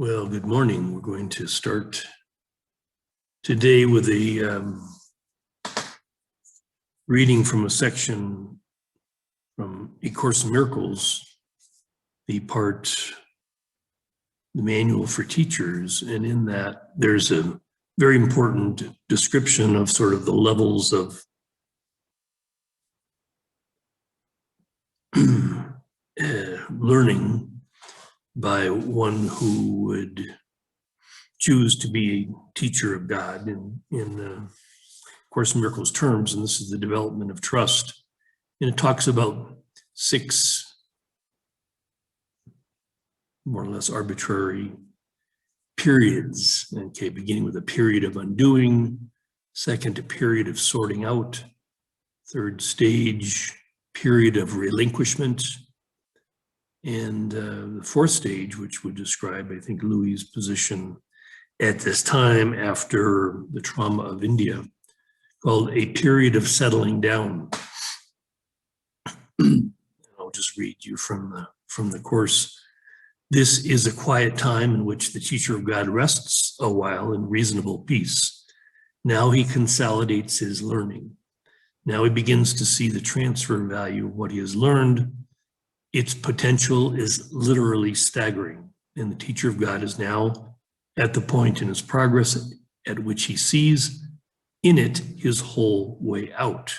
Well, good morning. We're going to start today with a reading from a section from A Course in Miracles, the manual for teachers. And in that, there's a very important description of sort of the levels of learning by one who would choose to be a teacher of God in Course in Miracles terms, and this is the development of trust. And it talks about 6 more or less arbitrary periods. Okay, beginning with a period of undoing, second, a period of sorting out, third stage, period of relinquishment, and the fourth stage, which would describe, I think, Louis's position at this time after the trauma of India, called a period of settling down. I'll just read you from the course. This is a quiet time in which the teacher of God rests a while in reasonable peace. Now he consolidates his learning. Now he begins to see the transfer value of what he has learned. Its potential is literally staggering, and the teacher of God is now at the point in his progress at which he sees in it his whole way out.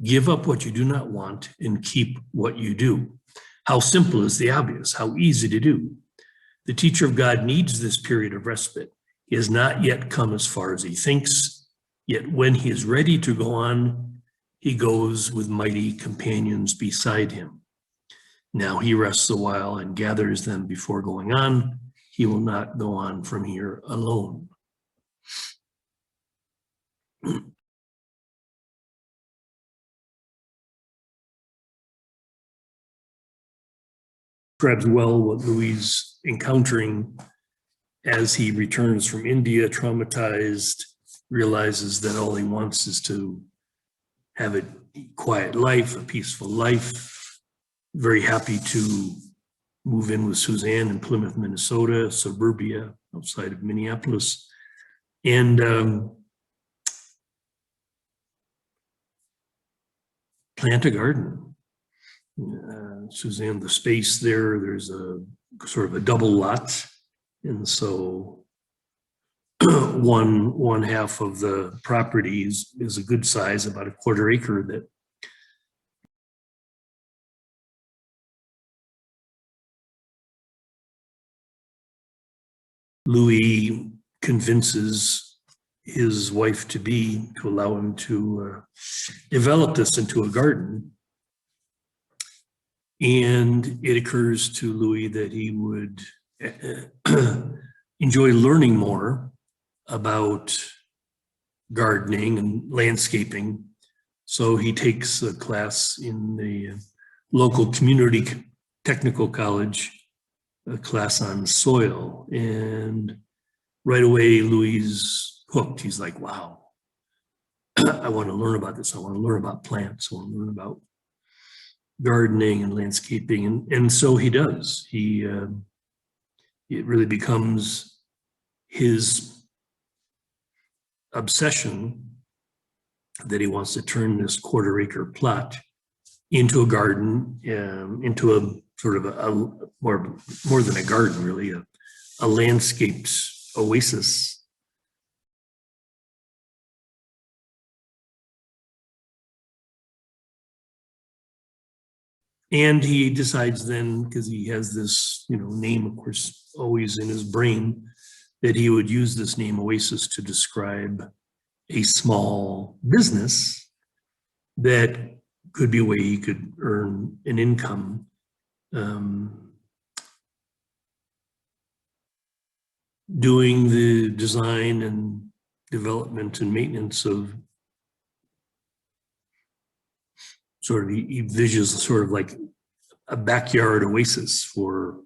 Give up what you do not want and keep what you do. How simple is the obvious, how easy to do. The teacher of God needs this period of respite. He has not yet come as far as he thinks, yet when he is ready to go on, he goes with mighty companions beside him. Now he rests a while and gathers them before going on. He will not go on from here alone. Describes well what Louis is encountering as he returns from India, traumatized, realizes that all he wants is to have a quiet life, a peaceful life. Very happy to move in with Suzanne in Plymouth, Minnesota, suburbia outside of Minneapolis. And plant a garden. Suzanne, the space there's a sort of a double lot. And so one half of the property is a good size, about a quarter acre, that Louis convinces his wife to allow him to develop this into a garden. And it occurs to Louis that he would enjoy learning more about gardening and landscaping. So he takes a class in the local community technical college, a class on soil, and right away Louis is hooked. He's like, wow, I want to learn about this. I want to learn about plants. I want to learn about gardening and landscaping, and so he does. It really becomes his obsession that he wants to turn this quarter acre plot into a garden, into a sort of a more than a garden, really, a landscaped oasis. And he decides then, because he has this, name, of course, always in his brain, that he would use this name Oasis to describe a small business that could be a way he could earn an income. Doing the design and development and maintenance of he visuals sort of like a backyard oasis for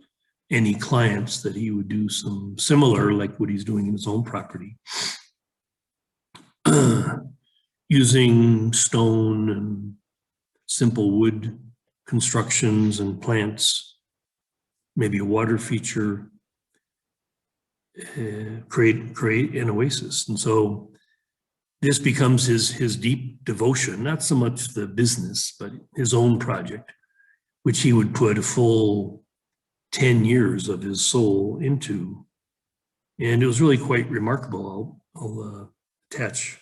any clients that he would do some similar, like what he's doing in his own property. Using stone and simple wood constructions and plants, maybe a water feature, create an oasis. And so this becomes his deep devotion, not so much the business, but his own project, which he would put a full 10 years of his soul into. And it was really quite remarkable. I'll attach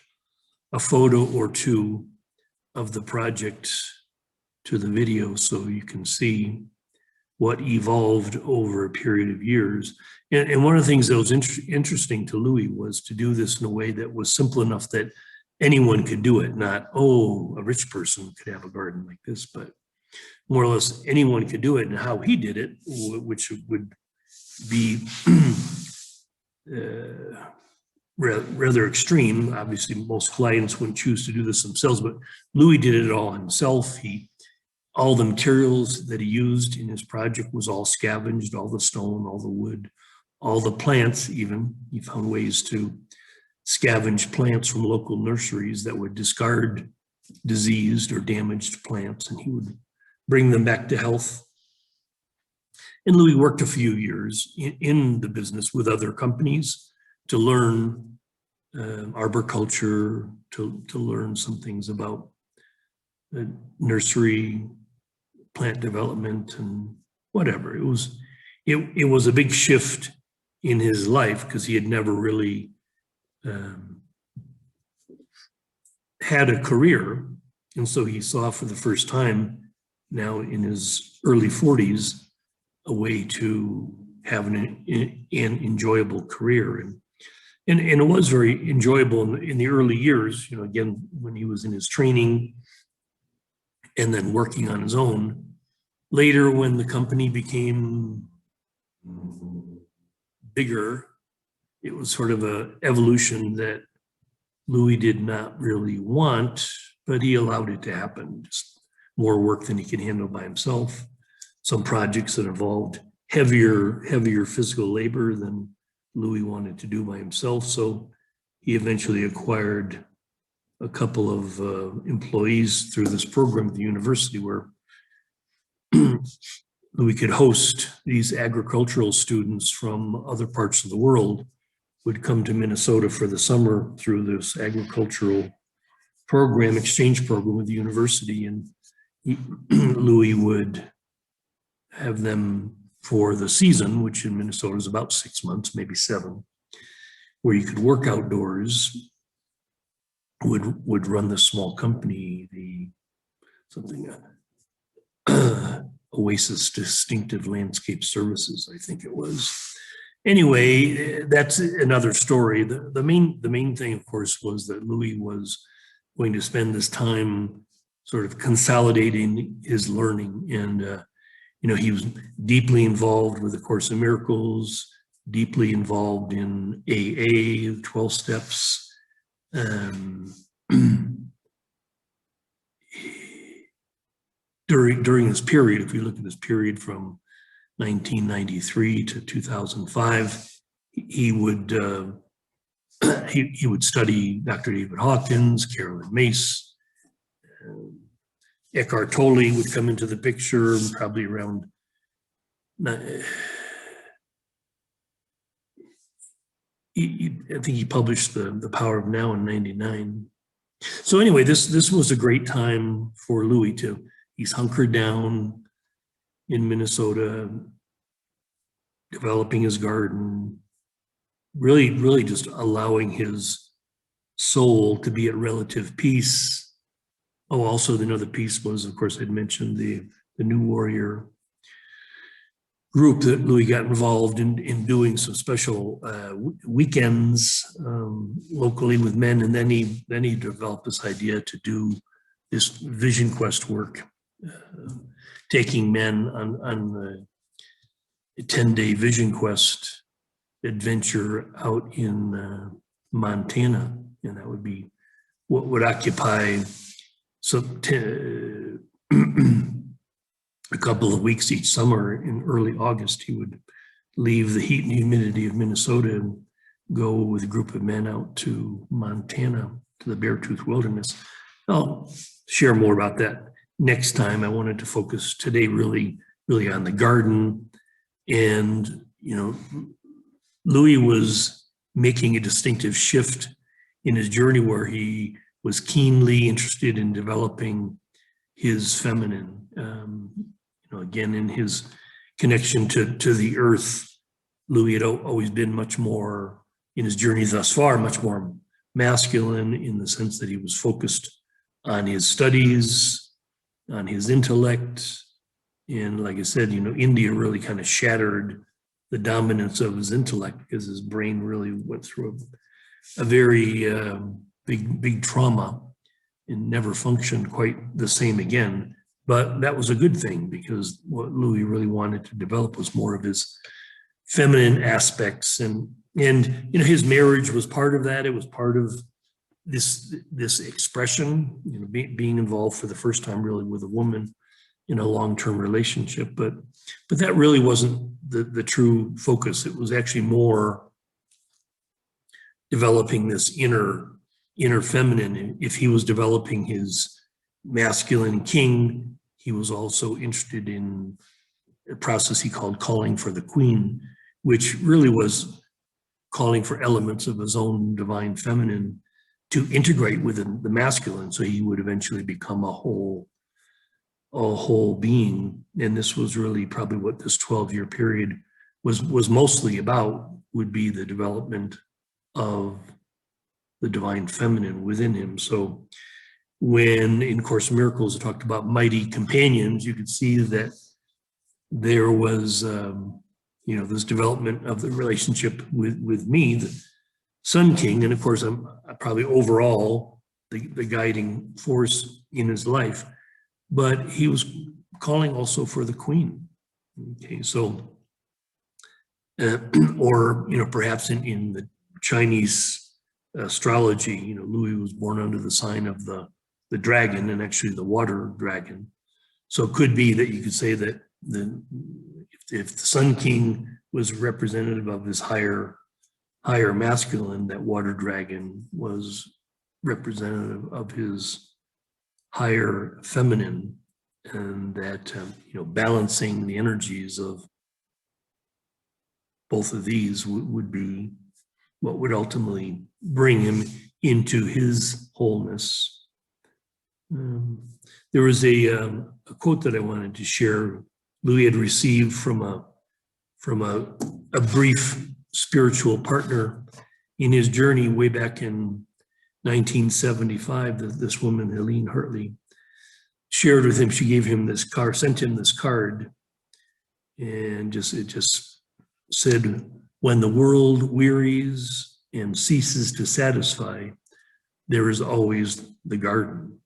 a photo or two of the project to the video so you can see what evolved over a period of years. And one of the things that was interesting to Louis was to do this in a way that was simple enough that anyone could do it, not, oh, a rich person could have a garden like this, but more or less anyone could do it. And how he did it, which would be rather extreme. Obviously, most clients wouldn't choose to do this themselves, but Louis did it all himself. All the materials that he used in his project was all scavenged, all the stone, all the wood, all the plants even. He found ways to scavenge plants from local nurseries that would discard diseased or damaged plants, and he would bring them back to health. And Louis worked a few years in the business with other companies to learn arboriculture, to learn some things about nursery, plant development, and whatever. It was a big shift in his life because he had never really had a career. And so he saw for the first time, now in his early 40s, a way to have an enjoyable career. And it was very enjoyable in the early years, again, when he was in his training and then working on his own. Later, when the company became bigger, it was sort of an evolution that Louis did not really want, but he allowed it to happen. Just more work than he could handle by himself. Some projects that involved heavier physical labor than Louis wanted to do by himself. So he eventually acquired a couple of employees through this program at the university where Louis could host these agricultural students from other parts of the world would come to Minnesota for the summer through this agricultural program, exchange program with the university. And Louis would have them for the season, which in Minnesota is about 6 months, maybe 7, where you could work outdoors, would run this small company, Oasis Distinctive Landscape Services, I think it was. Anyway, that's another story. The main thing, of course, was that Louis was going to spend this time sort of consolidating his learning. And, he was deeply involved with the Course in Miracles, deeply involved in AA, 12 steps. During this period, if you look at this period from 1993 to 2005, he would study Dr. David Hawkins, Carolyn Mace, Eckhart Tolle would come into the picture probably around. I think he published the Power of Now in '99. So anyway, this was a great time for Louis too. He's hunkered down in Minnesota, developing his garden, really just allowing his soul to be at relative peace. Oh, also another piece was, of course, I'd mentioned the New Warrior group that Louis got involved in doing some special weekends locally with men, and then he developed this idea to do this Vision Quest work, taking men on a 10-day Vision Quest adventure out in Montana, and that would be what would occupy a couple of weeks each summer. In early August, he would leave the heat and humidity of Minnesota and go with a group of men out to Montana, to the Beartooth Wilderness. I'll share more about that next time. I wanted to focus today really on the garden and, Louis was making a distinctive shift in his journey where he was keenly interested in developing his feminine. Again, in his connection to the earth, Louis had always been much more, in his journey thus far, much more masculine in the sense that he was focused on his studies, on his intellect. And like I said, India really kind of shattered the dominance of his intellect because his brain really went through a very big trauma and never functioned quite the same again. But that was a good thing because what Louis really wanted to develop was more of his feminine aspects. And his marriage was part of that. It was part of this expression, being involved for the first time really with a woman in a long-term relationship. But that really wasn't the true focus. It was actually more developing this inner feminine. If he was developing his masculine king, he was also interested in a process he called calling for the queen, which really was calling for elements of his own divine feminine to integrate within the masculine, so he would eventually become a whole being. And this was really probably what this 12-year period was mostly about, would be the development of the divine feminine within him. So when in Course in Miracles it talked about mighty companions, you could see that there was this development of the relationship with me, the Sun King, and of course I'm probably overall the guiding force in his life, but he was calling also for the queen. Okay, so or perhaps in the Chinese astrology, Louis was born under the sign of the dragon, and actually the water dragon. So it could be that you could say that if the Sun King was representative of his higher masculine, that water dragon was representative of his higher feminine, and that balancing the energies of both of these would be what would ultimately bring him into his wholeness. There was a quote that I wanted to share. Louis had received from a brief spiritual partner in his journey way back in 1975. This woman, Helene Hartley, shared with him. She gave him this card, sent him this card, and it just said, "When the world wearies and ceases to satisfy, there is always the garden."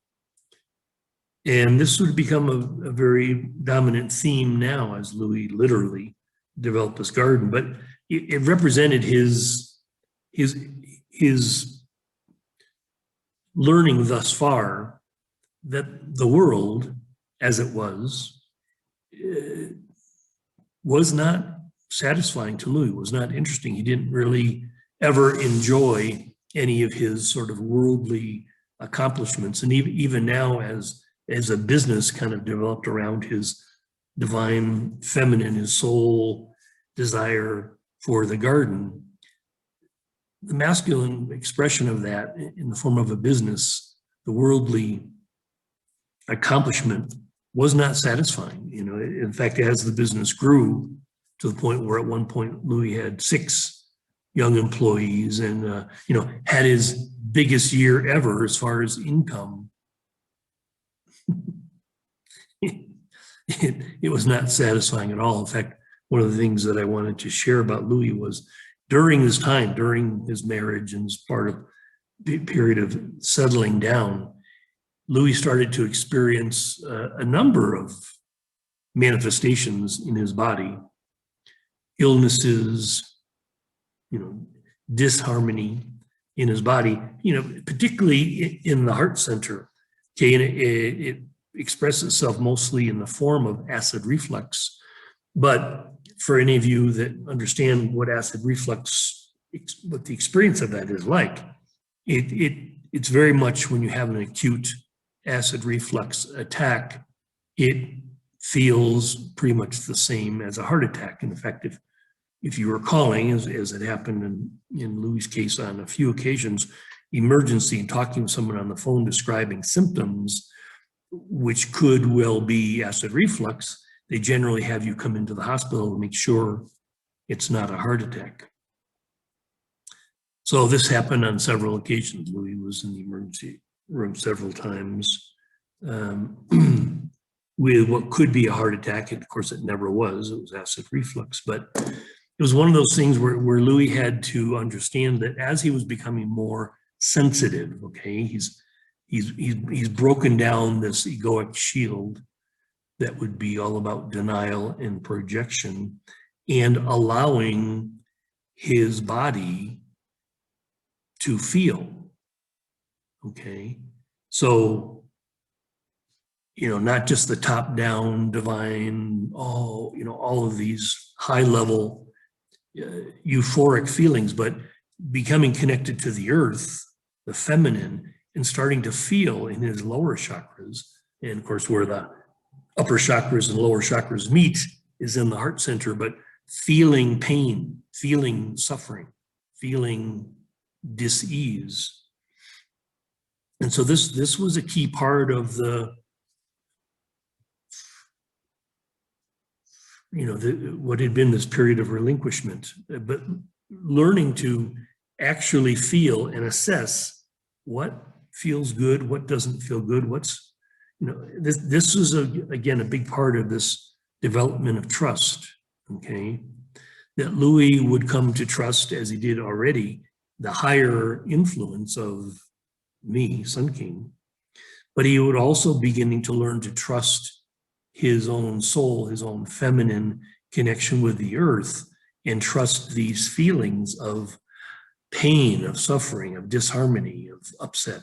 And this would become a very dominant theme now as Louis literally developed this garden. But it represented his learning thus far that the world, as it was not satisfying to Louis, was not interesting. He didn't really ever enjoy any of his sort of worldly accomplishments. And even now, as a business kind of developed around his divine feminine, his soul desire for the garden, the masculine expression of that in the form of a business, the worldly accomplishment, was not satisfying. In fact, as the business grew to the point where at one point Louis had 6 young employees and had his biggest year ever as far as income, it was not satisfying at all. In fact, one of the things that I wanted to share about Louis was during his time, during his marriage and as part of the period of settling down, Louis started to experience a number of manifestations in his body, illnesses, disharmony in his body, particularly in the heart center. Okay, and it expresses itself mostly in the form of acid reflux. But for any of you that understand what acid reflux, what the experience of that is like, it's very much when you have an acute acid reflux attack, it feels pretty much the same as a heart attack. In fact, if you were calling, as it happened in Louis' case on a few occasions, emergency and talking to someone on the phone describing symptoms, which could well be acid reflux, they generally have you come into the hospital to make sure it's not a heart attack. So this happened on several occasions. Louis was in the emergency room several times with what could be a heart attack. And of course, it never was. It was acid reflux. But it was one of those things where Louis had to understand that as he was becoming more sensitive, okay, he's broken down this egoic shield that would be all about denial and projection, and allowing his body to feel, okay? So, not just the top-down divine, all of these high-level euphoric feelings, but becoming connected to the earth, the feminine, and starting to feel in his lower chakras. And of course, where the upper chakras and lower chakras meet is in the heart center, but feeling pain, feeling suffering, feeling dis-ease. And so this was a key part of the, what had been this period of relinquishment, but learning to actually feel and assess what feels good, what doesn't feel good, this is again a big part of this development of trust, okay? That Louis would come to trust, as he did already, the higher influence of me, Sun King, but he would also beginning to learn to trust his own soul, his own feminine connection with the earth, and trust these feelings of pain, of suffering, of disharmony, of upset,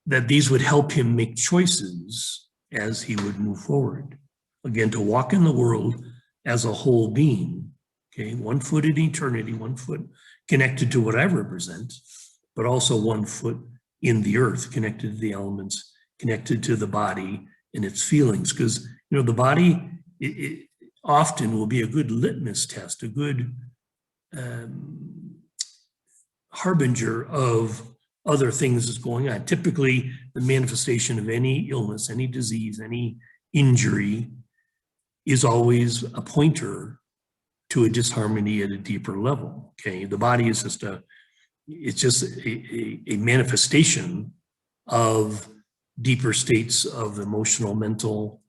that these would help him make choices as he would move forward. Again, to walk in the world as a whole being, okay? 1 foot in eternity, 1 foot connected to what I represent, but also 1 foot in the earth, connected to the elements, connected to the body and its feelings. Because, the body it often will be a good litmus test, a good harbinger of other things that's going on. Typically, the manifestation of any illness, any disease, any injury is always a pointer to a disharmony at a deeper level, okay? The body is just a manifestation of deeper states of emotional, mental,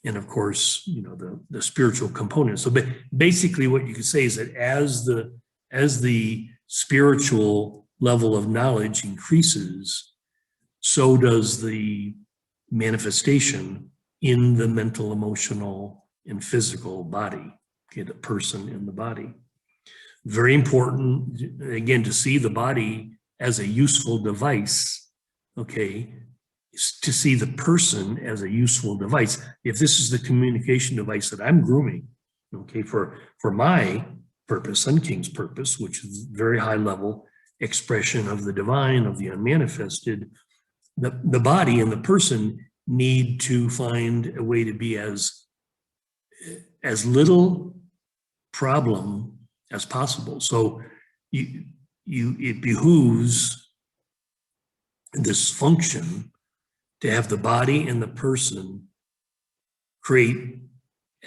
and of course, the spiritual component. So basically what you could say is that as the spiritual level of knowledge increases, so does the manifestation in the mental, emotional, and physical body, okay, the person in the body. Very important, again, to see the body as a useful device, okay, to see the person as a useful device. If this is the communication device that I'm grooming, okay, for my purpose, Sun King's purpose, which is very high level expression of the divine, of the unmanifested, the body and the person need to find a way to be as little problem as possible. So it behooves this function to have the body and the person create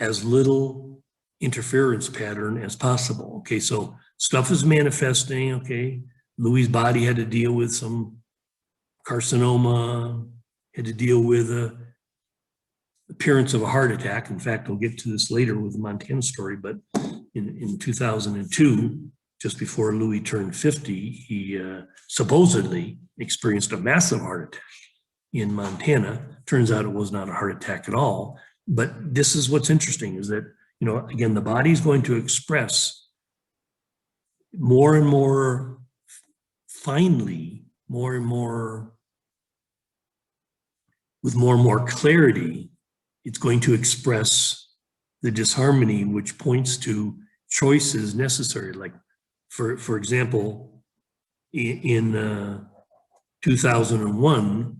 as little interference pattern as possible. Okay, so stuff is manifesting, okay? Louis' body had to deal with some carcinoma, had to deal with the appearance of a heart attack. In fact, we'll get to this later with the Montana story, but in 2002, just before Louis turned 50, he supposedly experienced a massive heart attack in Montana. Turns out it was not a heart attack at all. But this is what's interesting, is that, again, the body's going to express more and more finely, more and more, with more and more clarity. It's going to express the disharmony, which points to choices necessary. Like, for example, in 2001,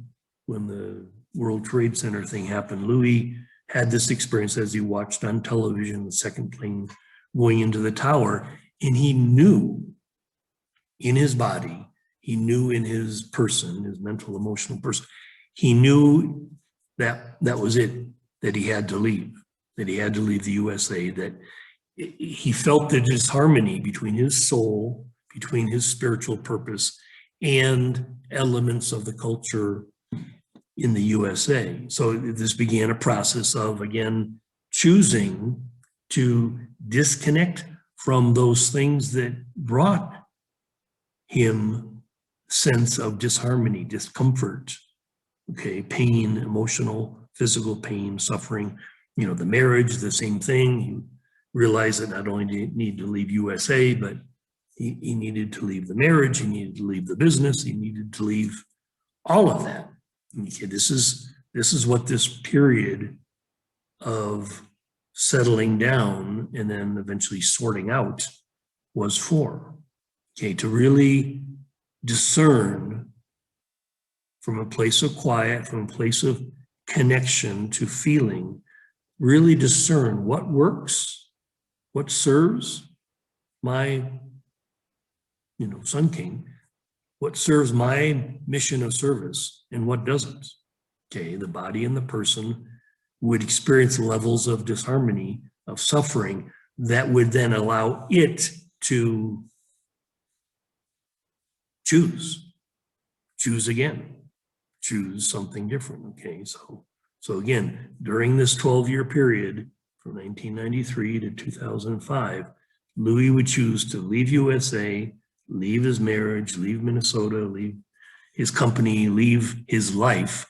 when the World Trade Center thing happened, Louis had this experience as he watched on television the second plane going into the tower, and he knew in his body, he knew in his person, his mental, emotional person, he knew that that was it, that he had to leave, the USA, that he felt the disharmony between his soul, between his spiritual purpose, and elements of the culture in the USA. So this began a process of, again, choosing to disconnect from those things that brought him sense of disharmony, discomfort, okay, pain, emotional, physical pain, suffering. You know, the marriage, the same thing. He realized that not only did he need to leave USA, but he needed to leave the marriage, he needed to leave the business, he needed to leave all of that. Okay, this is what this period of settling down and then eventually sorting out was for. Okay, to really discern from a place of quiet, from a place of connection to feeling, really discern what works, what serves my, Sun King, what serves my mission of service and what doesn't. Okay, the body and the person would experience levels of disharmony, of suffering, that would then allow it to choose again, choose something different. Okay, so again, during this 12-year period from 1993 to 2005, Louis would choose to leave USA, leave his marriage, leave Minnesota, leave his company, leave his life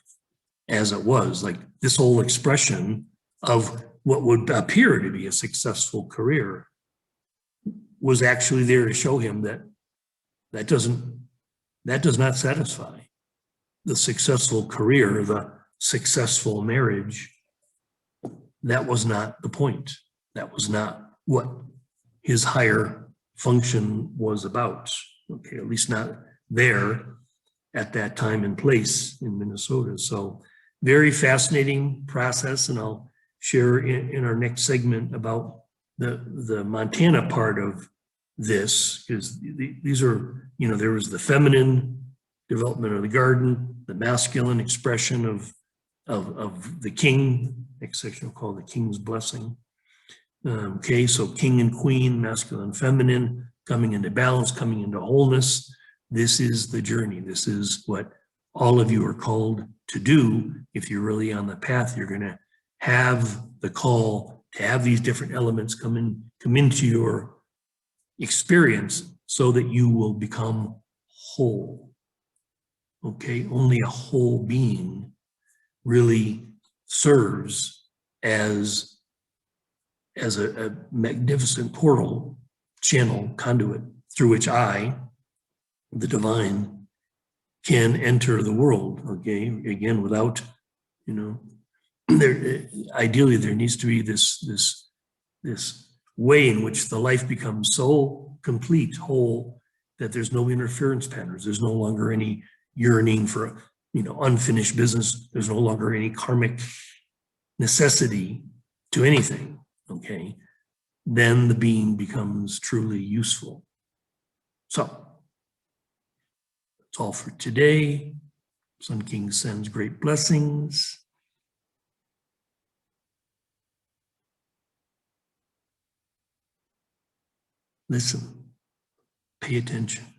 as it was. Like this whole expression of what would appear to be a successful career was actually there to show him that does not satisfy. The successful career, the successful marriage, that was not the point. That was not what his higher function was about. Okay, at least not there at that time and place in Minnesota. So very fascinating process, and I'll share in our next segment about the Montana part of this, because these are, there was the feminine development of the garden, the masculine expression of the king, next section we'll call the king's blessing. Okay, so king and queen, masculine, feminine, coming into balance, coming into wholeness. This is the journey. This is what all of you are called to do. If you're really on the path, you're going to have the call to have these different elements come into your experience so that you will become whole. Okay, only a whole being really serves as a magnificent portal, channel, conduit through which I, the divine, can enter the world. Okay, again, without, ideally there needs to be this way in which the life becomes so complete, whole, that there's no interference patterns. There's no longer any yearning for, unfinished business. There's no longer any karmic necessity to anything. Okay, then the being becomes truly useful. So that's all for today. Sun King sends great blessings. Listen, pay attention.